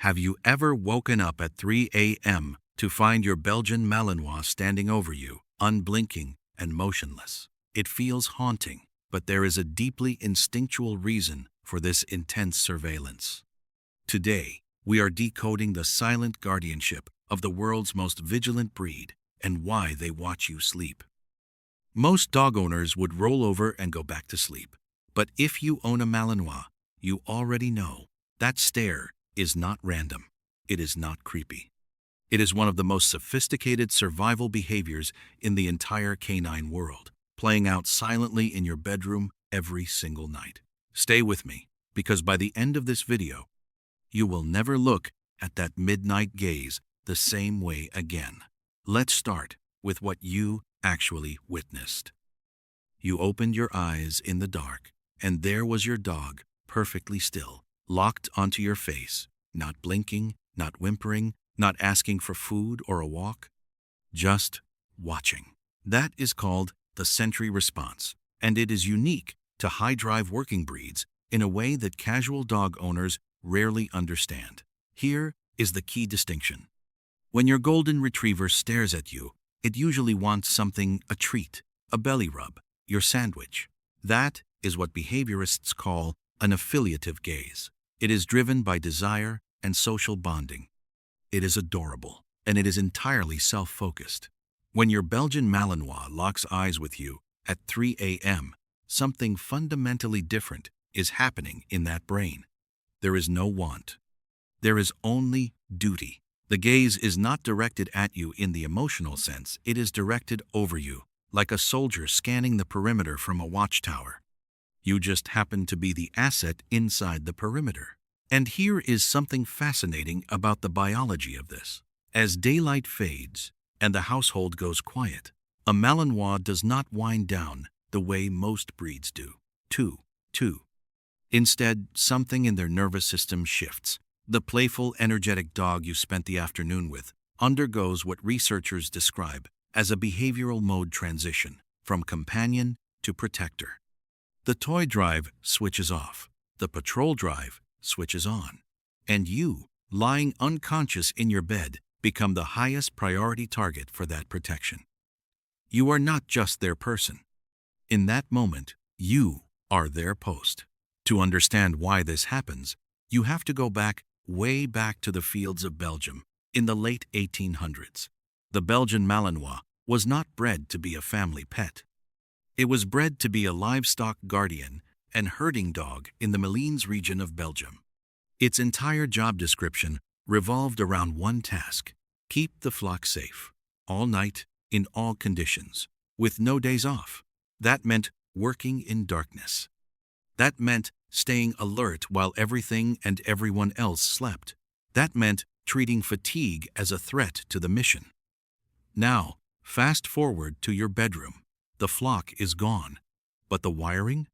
Have you ever woken up at 3 a.m. to find your Belgian Malinois standing over you, unblinking and motionless? It feels haunting, but there is a deeply instinctual reason for this intense surveillance. Today, we are decoding the silent guardianship of the world's most vigilant breed and why they watch you sleep. Most dog owners would roll over and go back to sleep. But if you own a Malinois, you already know that stare is not random. It is not creepy. It is one of the most sophisticated survival behaviors in the entire canine world, playing out silently in your bedroom every single night. Stay with me, because by the end of this video, you will never look at that midnight gaze the same way again. Let's start with what you actually witnessed. You opened your eyes in the dark, and there was your dog, perfectly still, locked onto your face, not blinking, not whimpering, not asking for food or a walk, just watching. That is called the sentry response, and it is unique to high-drive working breeds in a way that casual dog owners rarely understand. Here is the key distinction. When your golden retriever stares at you, it usually wants something, a treat, a belly rub, your sandwich. That is what behaviorists call an affiliative gaze. It is driven by desire and social bonding. It is adorable, and it is entirely self-focused. When your Belgian Malinois locks eyes with you at 3 a.m., something fundamentally different is happening in that brain. There is no want. There is only duty. The gaze is not directed at you in the emotional sense. It is directed over you, like a soldier scanning the perimeter from a watchtower. You just happen to be the asset inside the perimeter. And here is something fascinating about the biology of this. As daylight fades and the household goes quiet, a Malinois does not wind down the way most breeds do. Instead, something in their nervous system shifts. The playful, energetic dog you spent the afternoon with undergoes what researchers describe as a behavioral mode transition from companion to protector. The toy drive switches off, the patrol drive switches on, and you, lying unconscious in your bed, become the highest priority target for that protection. You are not just their person. In that moment, you are their post. To understand why this happens, you have to go way back to the fields of Belgium in the late 1800s. The Belgian Malinois was not bred to be a family pet. It was bred to be a livestock guardian and herding dog in the Malines region of Belgium. Its entire job description revolved around one task: keep the flock safe, all night, in all conditions, with no days off. That meant working in darkness. That meant staying alert while everything and everyone else slept. That meant treating fatigue as a threat to the mission. Now, fast forward to your bedroom. The flock is gone, but the wiring?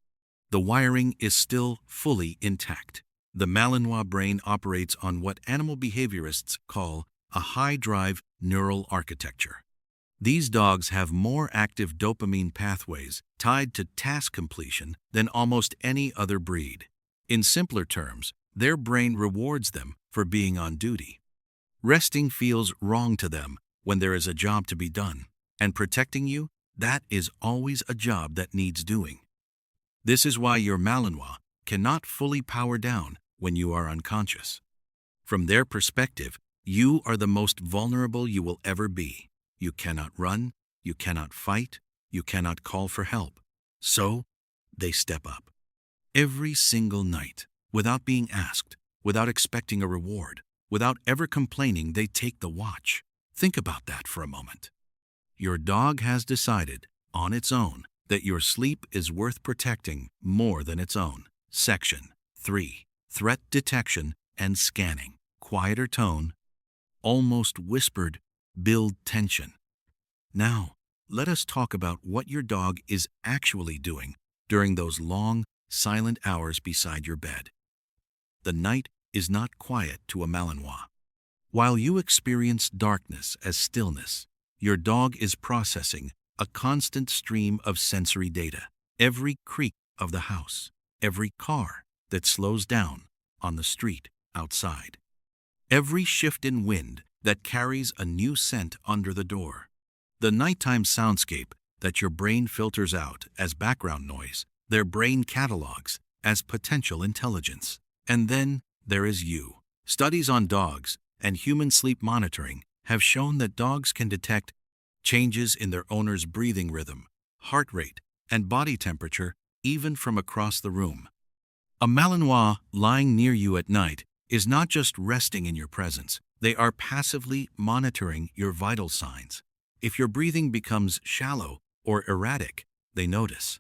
The wiring is still fully intact. The Malinois brain operates on what animal behaviorists call a high-drive neural architecture. These dogs have more active dopamine pathways tied to task completion than almost any other breed. In simpler terms, their brain rewards them for being on duty. Resting feels wrong to them when there is a job to be done, and protecting you, that is always a job that needs doing. This is why your Malinois cannot fully power down when you are unconscious. From their perspective, you are the most vulnerable you will ever be. You cannot run, you cannot fight, you cannot call for help. So, they step up. Every single night, without being asked, without expecting a reward, without ever complaining, they take the watch. Think about that for a moment. Your dog has decided, on its own, that your sleep is worth protecting more than its own. Section 3. Threat detection and scanning. Quieter tone, almost whispered, build tension. Now, let us talk about what your dog is actually doing during those long, silent hours beside your bed. The night is not quiet to a Malinois. While you experience darkness as stillness, your dog is processing a constant stream of sensory data. Every creak of the house, every car that slows down on the street outside. every shift in wind that carries a new scent under the door, the nighttime soundscape that your brain filters out as background noise, their brain catalogs as potential intelligence. And then there is you. Studies on dogs and human sleep monitoring have shown that dogs can detect changes in their owner's breathing rhythm, heart rate, and body temperature even from across the room. A Malinois lying near you at night is not just resting in your presence, they are passively monitoring your vital signs. If your breathing becomes shallow or erratic, they notice.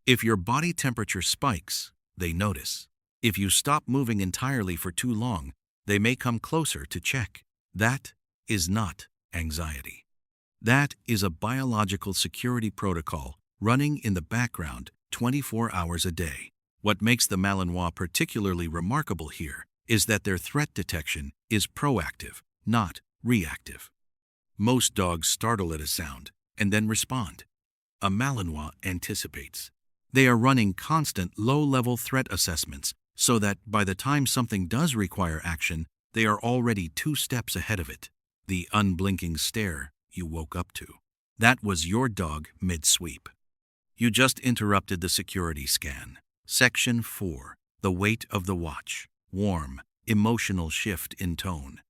If your body temperature spikes, they notice. If you stop moving entirely for too long, they may come closer to check. That is not anxiety. That is a biological security protocol running in the background 24 hours a day. What makes the Malinois particularly remarkable here is that their threat detection is proactive, not reactive. Most dogs startle at a sound and then respond. A Malinois anticipates. They are running constant low-level threat assessments so that by the time something does require action, they are already 2 steps ahead of it. The unblinking stare you woke up to. That was your dog mid-sweep. You just interrupted the security scan. Section 4. The weight of the watch. Warm, emotional shift in tone.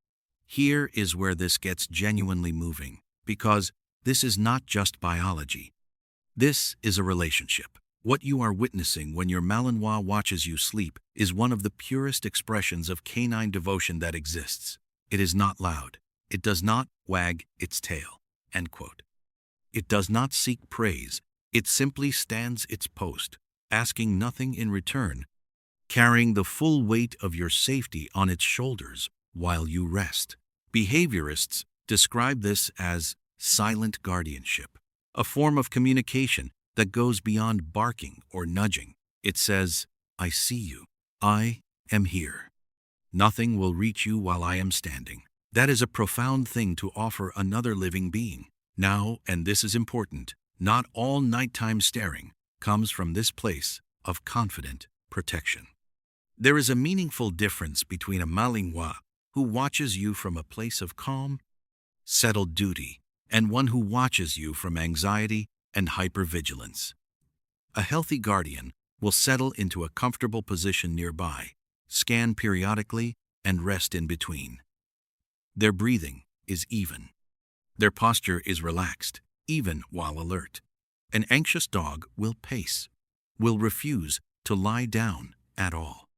Here is where this gets genuinely moving, because this is not just biology. This is a relationship. What you are witnessing when your Malinois watches you sleep is one of the purest expressions of canine devotion that exists. It is not loud. It does not wag its tail. End quote. It does not seek praise. It simply stands its post, asking nothing in return, carrying the full weight of your safety on its shoulders while you rest. Behaviorists describe this as silent guardianship, a form of communication that goes beyond barking or nudging. It says, "I see you. I am here. Nothing will reach you while I am standing." That is a profound thing to offer another living being. Now, and this is important, not all nighttime staring comes from this place of confident protection. There is a meaningful difference between a Malinois who watches you from a place of calm, settled duty, and one who watches you from anxiety and hypervigilance. A healthy guardian will settle into a comfortable position nearby, scan periodically, and rest in between. Their breathing is even. Their posture is relaxed, even while alert. An anxious dog will pace, will refuse to lie down at all,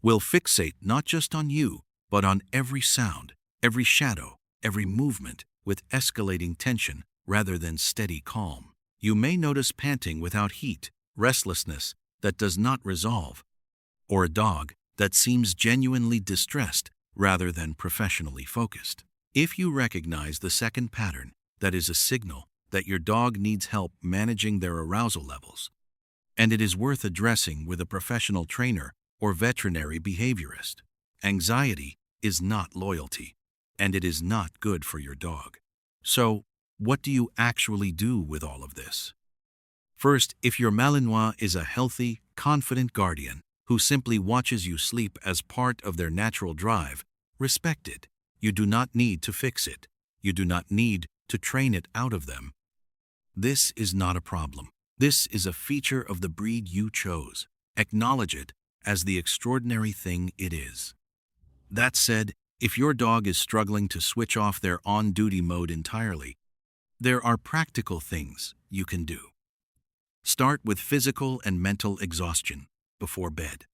will fixate not just on you, but on every sound, every shadow, every movement with escalating tension rather than steady calm. You may notice panting without heat, restlessness that does not resolve, or a dog that seems genuinely distressed rather than professionally focused. If you recognize the second pattern, that is a signal that your dog needs help managing their arousal levels, and it is worth addressing with a professional trainer or veterinary behaviorist. Anxiety is not loyalty, and it is not good for your dog. So, what do you actually do with all of this? First, if your Malinois is a healthy, confident guardian who simply watches you sleep as part of their natural drive, respect it. You do not need to fix it. You do not need to train it out of them. This is not a problem. This is a feature of the breed you chose. Acknowledge it as the extraordinary thing it is. That said, if your dog is struggling to switch off their on-duty mode entirely, there are practical things you can do. Start with physical and mental exhaustion before bed.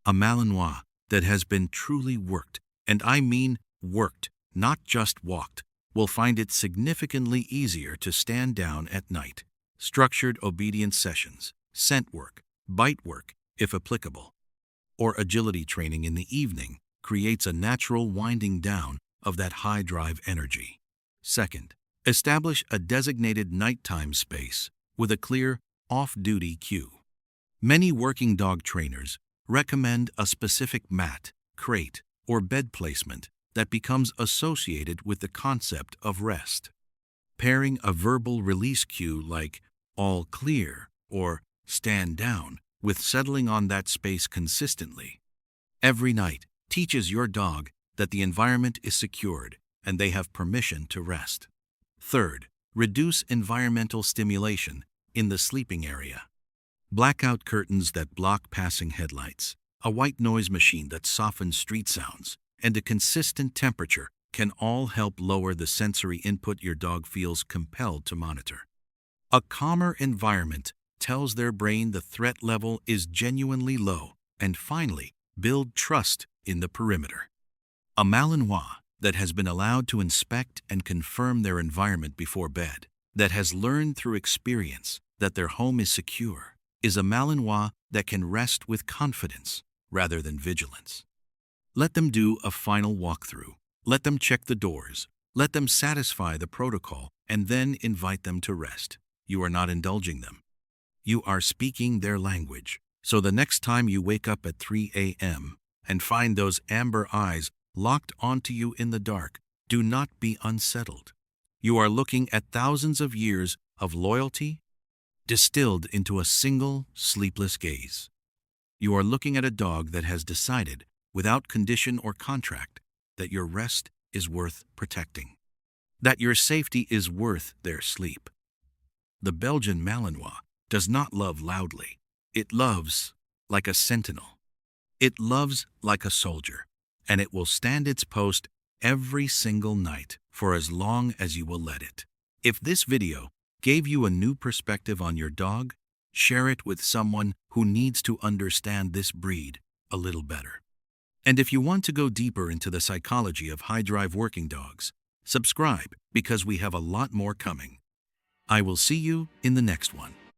A Malinois that has been truly worked, and I mean worked, not just walked, will find it significantly easier to stand down at night. Structured obedience sessions, scent work, bite work, if applicable, or agility training in the evening creates a natural winding down of that high-drive energy. Second, establish a designated nighttime space with a clear off-duty cue. Many working dog trainers recommend a specific mat, crate, or bed placement that becomes associated with the concept of rest. Pairing a verbal release cue like "all clear" or "stand down" with settling on that space consistently every night teaches your dog that the environment is secured and they have permission to rest. Third, reduce environmental stimulation in the sleeping area. Blackout curtains that block passing headlights, a white noise machine that softens street sounds, and a consistent temperature can all help lower the sensory input your dog feels compelled to monitor. A calmer environment tells their brain the threat level is genuinely low, and finally, build trust in the perimeter. A Malinois that has been allowed to inspect and confirm their environment before bed, that has learned through experience that their home is secure, is a Malinois that can rest with confidence rather than vigilance. Let them do a final walkthrough. Let them check the doors. Let them satisfy the protocol and then invite them to rest. You are not indulging them. You are speaking their language. So the next time you wake up at 3 a.m. and find those amber eyes locked onto you in the dark, do not be unsettled. You are looking at thousands of years of loyalty distilled into a single sleepless gaze. You are looking at a dog that has decided, without condition or contract, that your rest is worth protecting, that your safety is worth their sleep. The Belgian Malinois does not love loudly. It loves like a sentinel. It loves like a soldier, and it will stand its post every single night for as long as you will let it. If this video gave you a new perspective on your dog, share it with someone who needs to understand this breed a little better. And if you want to go deeper into the psychology of high-drive working dogs, subscribe because we have a lot more coming. I will see you in the next one.